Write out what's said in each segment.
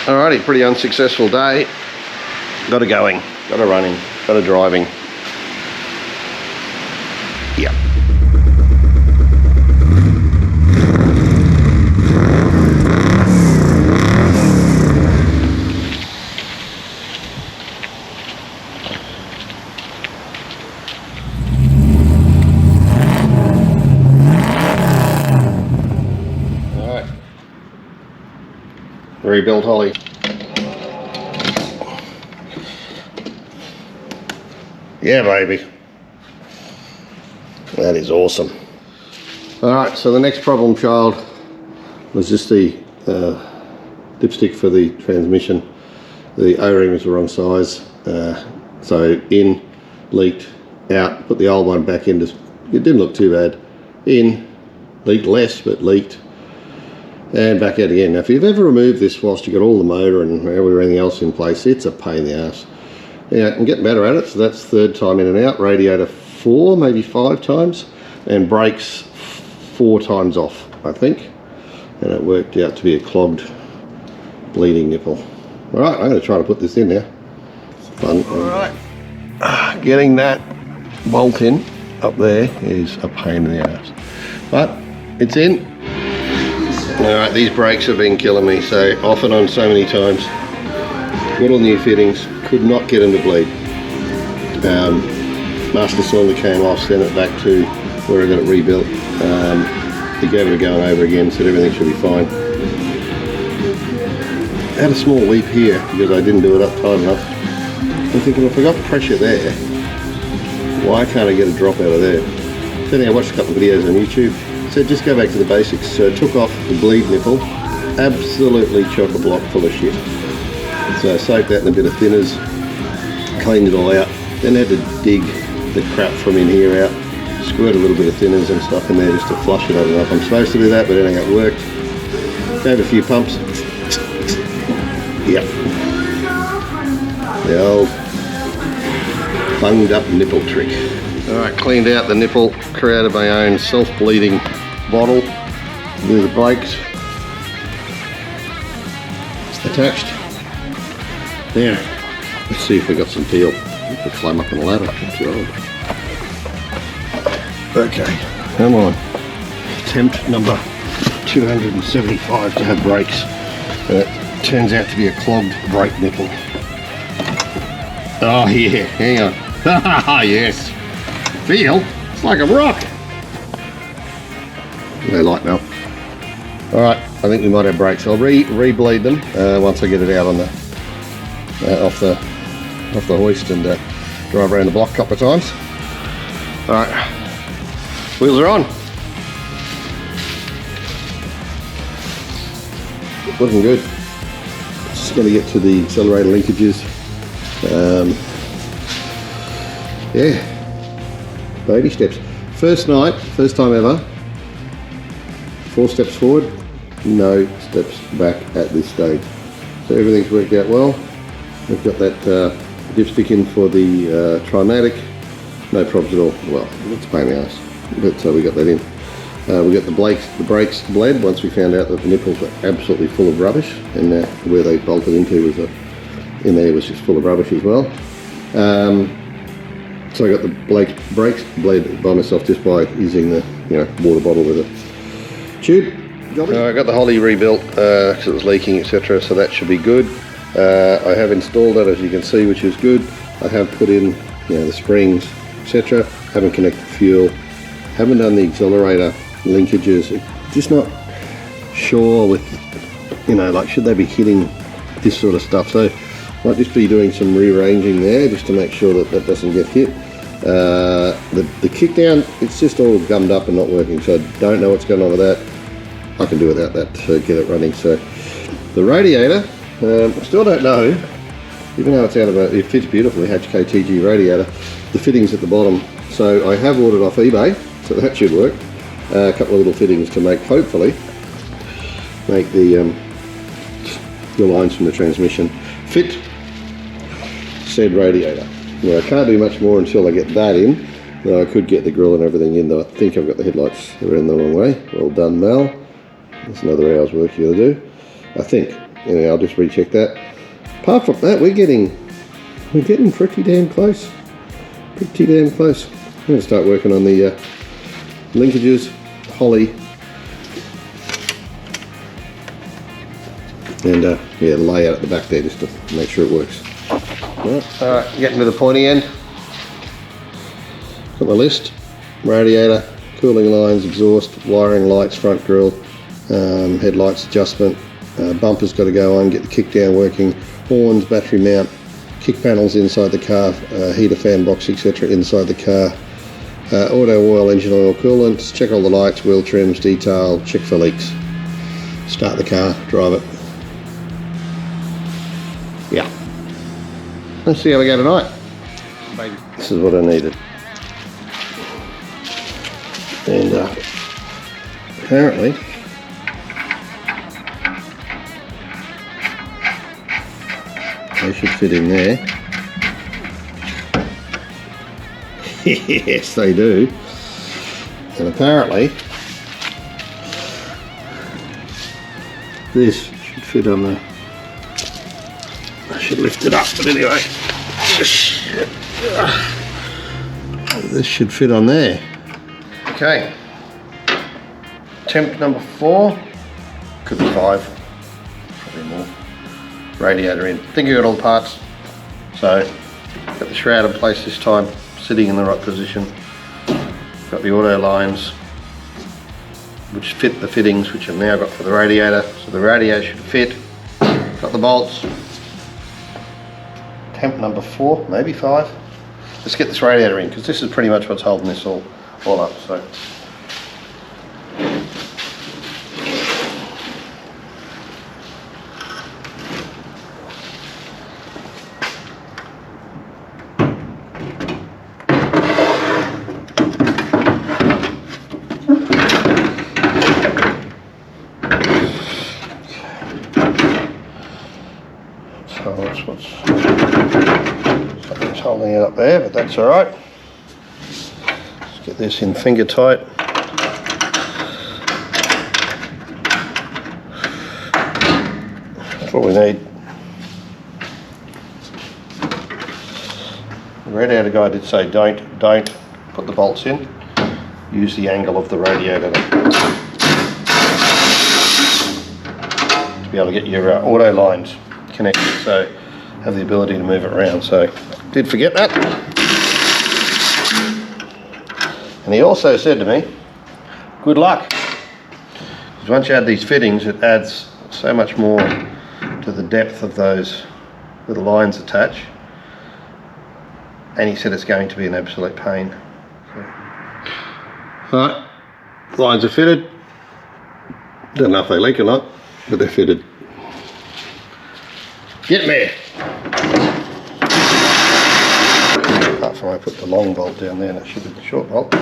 Alrighty, pretty unsuccessful day. Got her going, got her running, got her driving. Yeah. Alright. Rebuilt Holly. Yeah, baby. That is awesome. Alright, so the next problem child was just the dipstick for the transmission. The O-ring was the wrong size. So in, leaked, out, put the old one back in. It didn't look too bad. In, leaked less, but leaked. And back out again. Now, if you've ever removed this whilst you've got all the motor and everything else in place, it's a pain in the ass. Yeah, I can get better at it, so that's third time in and out. Radiator 4, maybe 5 times, and brakes 4 times off, I think. And it worked out to be a clogged, bleeding nipple. All right, I'm going to try to put this in now. It's fun. All right, getting that bolt in up there is a pain in the ass, but it's in. All right, these brakes have been killing me, so off and on so many times. Got all new fittings, could not get them to bleed. Master cylinder came off, sent it back to where I got it rebuilt. They gave it a go over again, said everything should be fine. I had a small leak here because I didn't do it up tight enough. I'm thinking, if I got pressure there, why can't I get a drop out of there? So then I watched a couple of videos on YouTube. So just go back to the basics. So I took off the bleed nipple, absolutely chock-a-block full of shit. So I soaked that in a bit of thinners, cleaned it all out, then had to dig the crap from in here out, squirt a little bit of thinners and stuff in there just to flush it. I don't know if I'm supposed to do that, but it ain't worked. Gave a few pumps. Yep. The old bunged up nipple trick. Alright, cleaned out the nipple, created my own self-bleeding bottle, do the brakes, attached. Now, let's see if we got some peel. We could climb up on a ladder, not too old. Okay, come on. Attempt number 275 to have brakes. And it turns out to be a clogged brake nipple. Oh yeah, hang on. Yes. Feel, it's like a rock. No light now. Alright, I think we might have brakes. I'll re-bleed them once I get it out on the off the hoist and drive around the block a couple of times. Alright, wheels are on. Looking good. Just going to get to the accelerator linkages. Yeah. Baby steps. First night, first time ever. 4 steps forward, no steps back at this stage. So everything's worked out well. We've got that dipstick in for the Trimatic. No problems at all. Well, it's a pain in the ass, but we got that in. We got the brakes bled once we found out that the nipples were absolutely full of rubbish, and where they bolted into was in there was just full of rubbish as well. So I got the brakes bled by myself just by using the water bottle with a tube. I got the Holly rebuilt because it was leaking, etc. So that should be good. I have installed it, as you can see, which is good. I have put in the springs, etc. Haven't connected fuel. Haven't done the accelerator linkages. Just not sure with like should they be hitting this sort of stuff. So might just be doing some rearranging there just to make sure that that doesn't get hit. The kick down, it's just all gummed up and not working, so I don't know what's going on with that. I can do without that to get it running. So the radiator, I still don't know, even though it's out of it fits beautifully, HKTG radiator, the fittings at the bottom. So I have ordered off eBay, so that should work. A couple of little fittings to make, hopefully, make the lines from the transmission fit said radiator. Now, I can't do much more until I get that in. Now, I could get the grille and everything in, though I think I've got the headlights around the wrong way. Well done, Mel. There's another hour's work you gotta do, I think. anyway, I'll just recheck that. Apart from that, we're getting pretty damn close. Pretty damn close. I'm going to start working on the linkages, holly, and yeah, the layout at the back there just to make sure it works. Alright, getting to the pointy end. Got my list: radiator, cooling lines, exhaust, wiring, lights, front grille, headlights adjustment, bumper's got to go on, get the kick down working, horns, battery mount, kick panels inside the car, heater, fan box, etc. inside the car, auto oil, engine oil, coolants, check all the lights, wheel trims, detail, check for leaks. Start the car, drive it. Yeah. Let's see how we go tonight. This is what I needed. And apparently they should fit in there. Yes, they do. And apparently this should fit on the... I should lift it up, but anyway. This should fit on there. Okay. Temp number 4. Could be 5. Probably more. Radiator in. I think I got all the parts. So, got the shroud in place this time, sitting in the right position. Got the auto lines, which fit the fittings, which I've now got for the radiator. So the radiator should fit. Got the bolts. Temp number 4, maybe 5. Let's get this radiator in, because this is pretty much what's holding this all up. So. Something's holding it up there, but that's all right. Let's get this in finger tight. That's what we need. The radiator guy did say don't put the bolts in. Use the angle of the radiator to be able to get your auto lines connected, so have the ability to move it around. So did forget that. And he also said to me, good luck, because once you add these fittings, it adds so much more to the depth of those where the lines attach, and he said it's going to be an absolute pain. Alright, lines are fitted. Don't know if they leak or not, but they're fitted. Get there. Apart from I put the long bolt down there, and it should be the short bolt.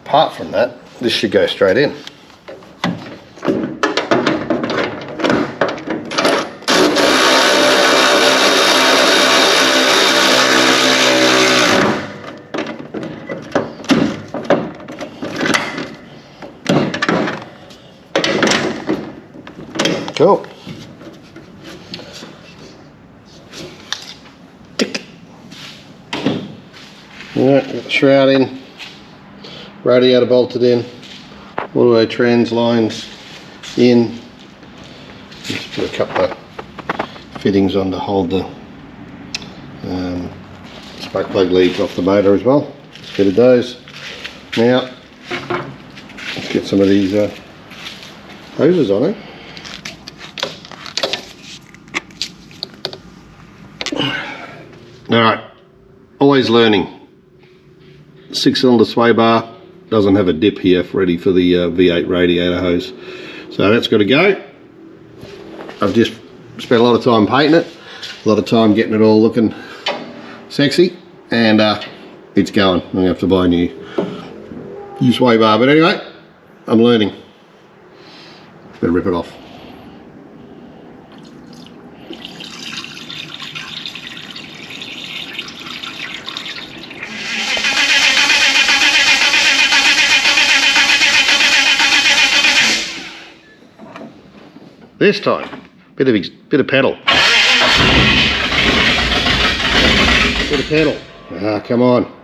Apart from that, this should go straight in. Cool. Tick. Alright, got the shroud in, radiator bolted in, auto trans lines in. Just put a couple of fittings on to hold the spark plug leads off the motor as well. Fitted those. Now, let's get some of these hoses on it. Alright, always learning. 6-cylinder sway bar doesn't have a dip here ready for the V8 radiator hose. So that's got to go. I've just spent a lot of time painting it, a lot of time getting it all looking sexy, and it's going. I'm going to have to buy a new sway bar, but anyway, I'm learning. Better rip it off. This time, bit of pedal. Bit of pedal. Ah, come on.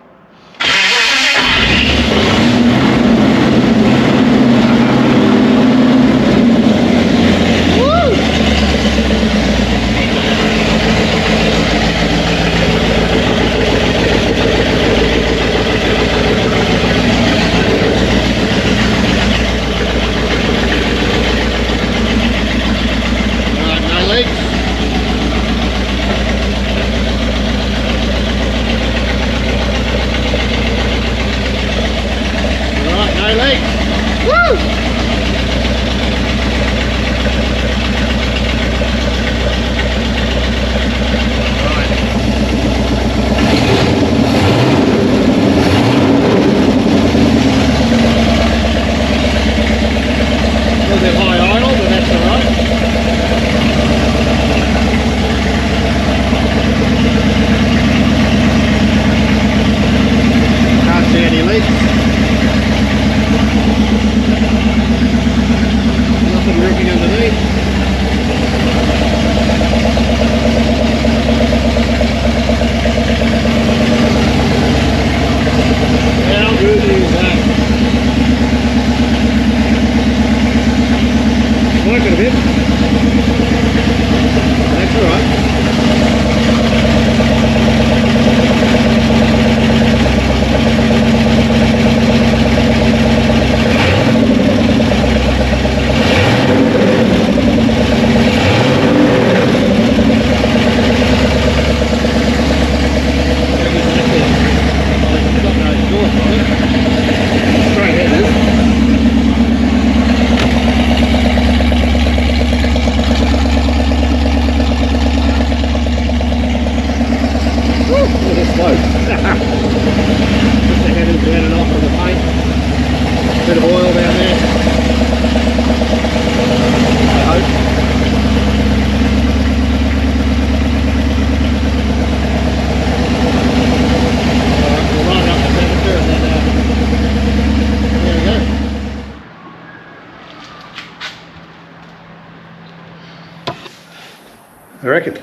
I reckon.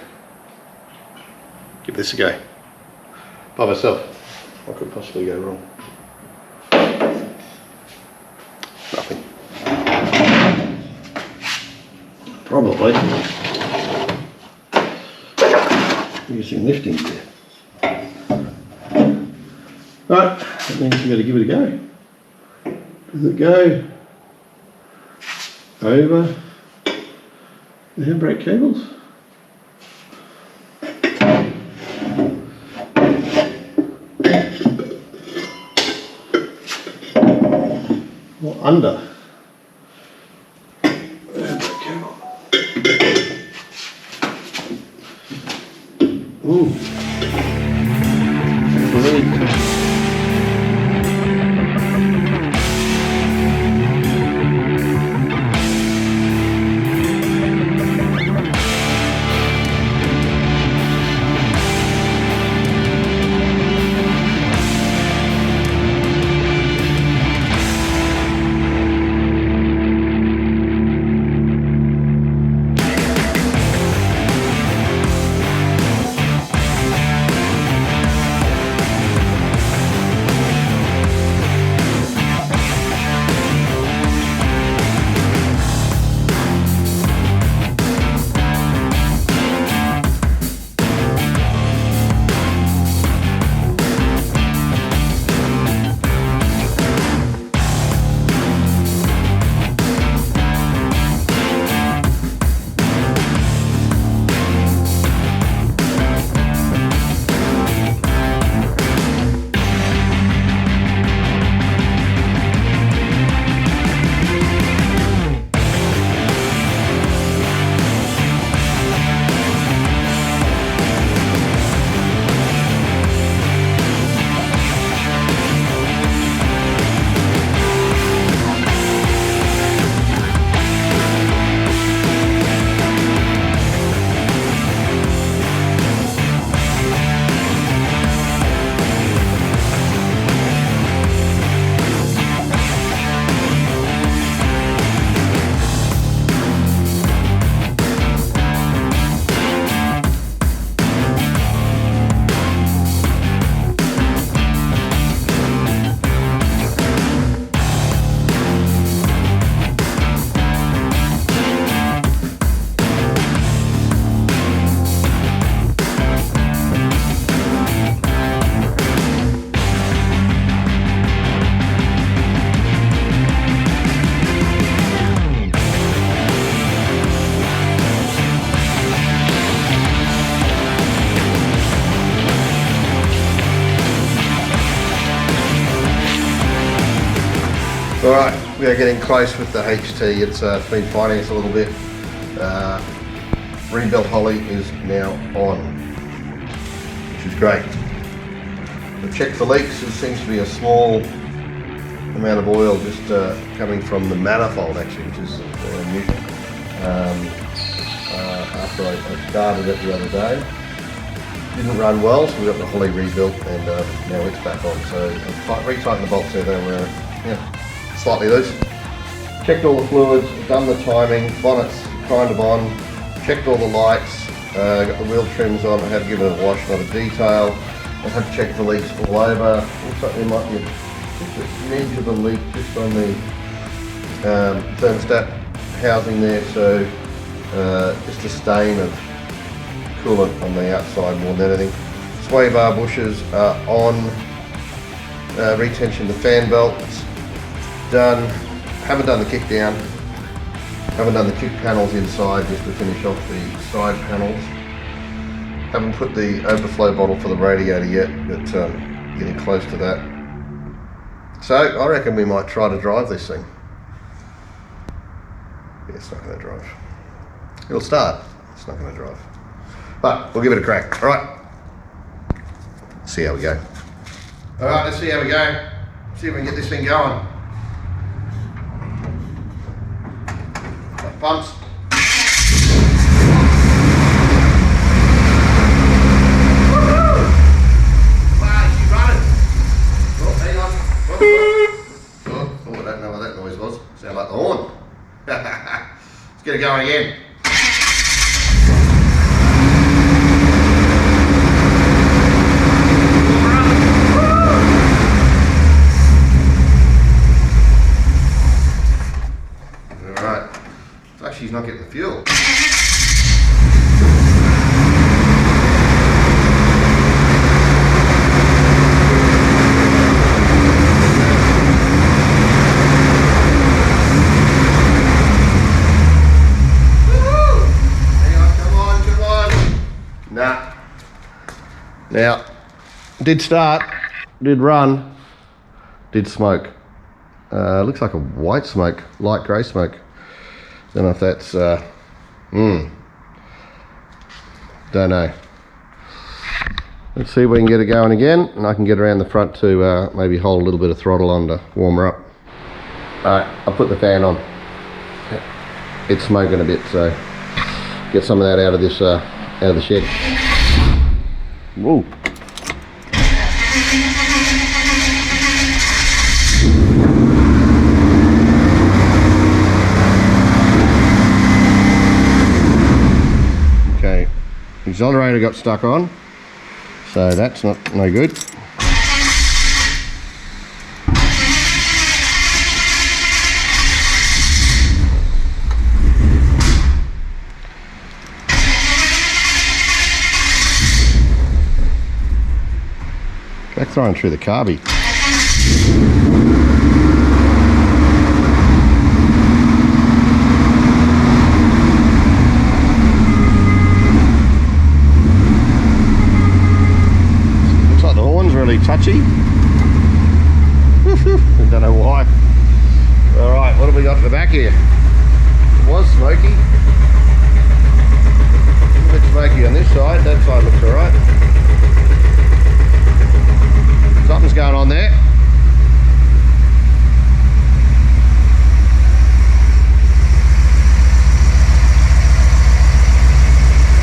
Give this a go. By myself. What could possibly go wrong? Nothing. Probably using lifting gear. Right, that means you've got to give it a go. Does it go over the handbrake cables? Or under? Handbrake cable. Ooh. Really tough. Alright, we are getting close with the HT. It's been fighting us a little bit. Rebuilt Holly is now on, which is great. We've checked for leaks. There seems to be a small amount of oil just coming from the manifold actually, which is new. After I started it the other day. Didn't run well, so we got the Holly rebuilt and now it's back on. So I've retightened the bolts there, they were slightly loose. Checked all the fluids, done the timing, bonnet's kind of on, checked all the lights, got the wheel trims on, I had to give it a wash, not a detail. I had to check the leaks all over. Looks like there might be just a smidge of a leak just on the thermostat housing there, so just a stain of coolant on the outside more than anything. Sway bar bushes are on, retension the fan belts done, haven't done the kick down, haven't done the kick panels inside just to finish off the side panels. Haven't put the overflow bottle for the radiator yet, but getting close to that. So I reckon we might try to drive this thing. Yeah, it's not going to drive. It'll start, it's not going to drive. But we'll give it a crack. All right, see how we go. All right, let's see how we go. See if we can get this thing going. Pumps. I don't know what that noise was. Sound like the horn. Let's get it going again. Alright. It's actually he's not getting the fuel. Now, did start, did run, did smoke. Looks like a white smoke, light grey smoke. Don't know if that's, don't know. Let's see if we can get it going again, and I can get around the front to maybe hold a little bit of throttle on to warm her up. Alright, I'll put the fan on. It's smoking a bit, so get some of that out of this, out of the shed. Whoa. Okay, accelerator got stuck on, so that's no good. Back throwing through the carby. Looks like the horn's really touchy. I don't know why. Alright, what have we got at the back here? It was smoky. A bit smoky on this side, that side looks alright. Something's going on there.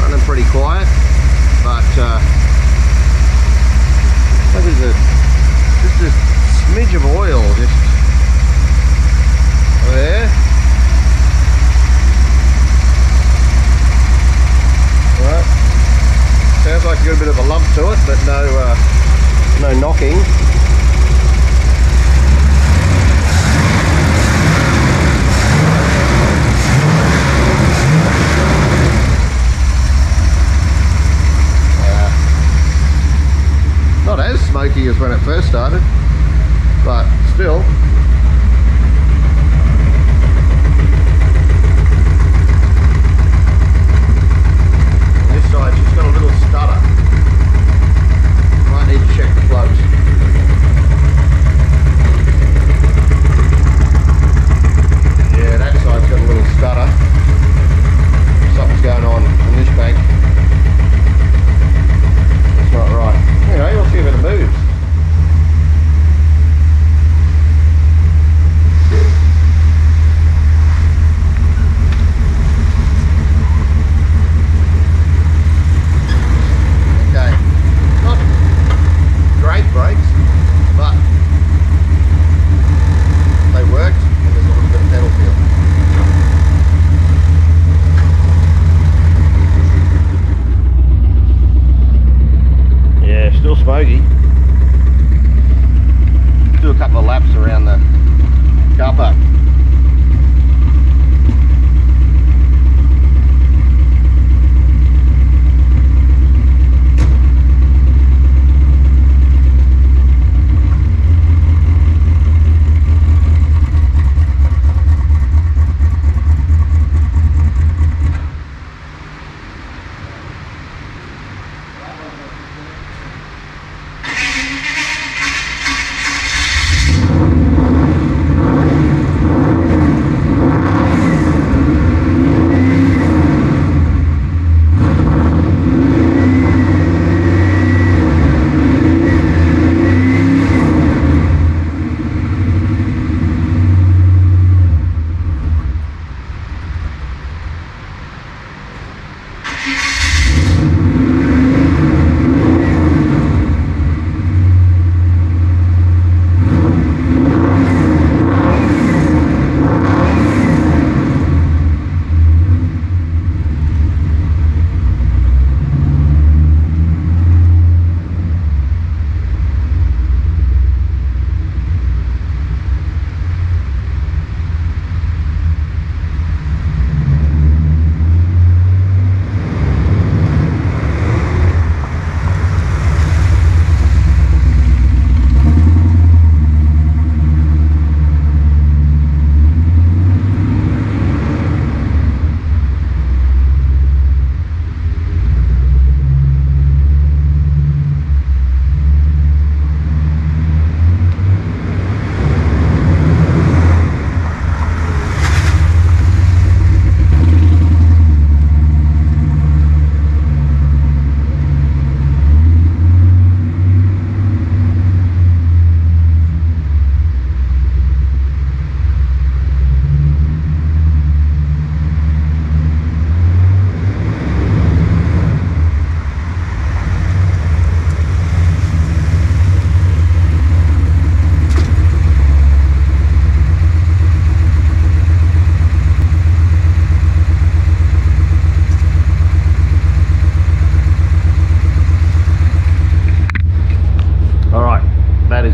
Running pretty quiet, but there's just a smidge of oil just there. Right. Sounds like you got a bit of a lump to it, but no knocking. Not as smoky as when it first started, but still. This side's just got a little stutter. Might need to check the plugs. couple of laps around the car park.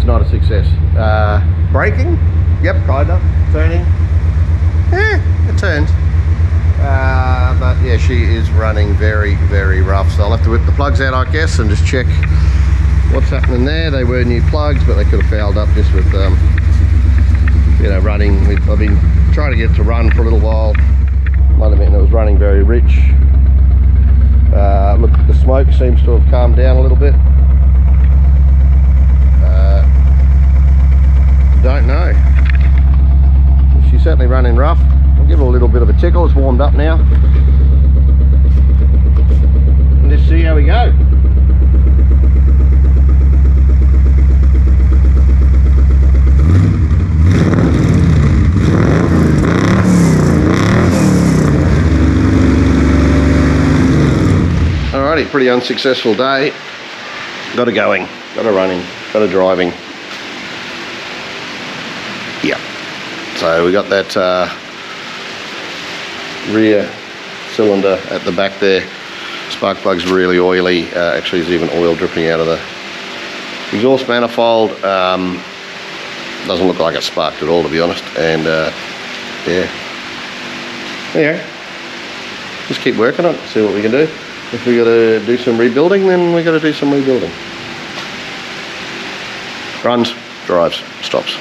Not a success. Braking, yep, kinda. Turning, it turns. But yeah, she is running very, very rough. So I'll have to whip the plugs out, I guess, and just check what's happening there. They were new plugs, but they could have fouled up just with, you know, running. I've been trying to get it to run for a little while. Might admit it was running very rich. Look, the smoke seems to have calmed down a little bit. Don't know. She's certainly running rough. I'll give her a little bit of a tickle. It's warmed up now. And let's see how we go. Alrighty, pretty unsuccessful day. Got her going, got her running, got her driving. Yeah, so we got that rear cylinder at the back there. Spark plug's really oily. Actually, there's even oil dripping out of the exhaust manifold. Doesn't look like it's sparked at all, to be honest. And yeah, just keep working on it, see what we can do. If we got to do some rebuilding, then we got to do some rebuilding. Runs, drives, stops.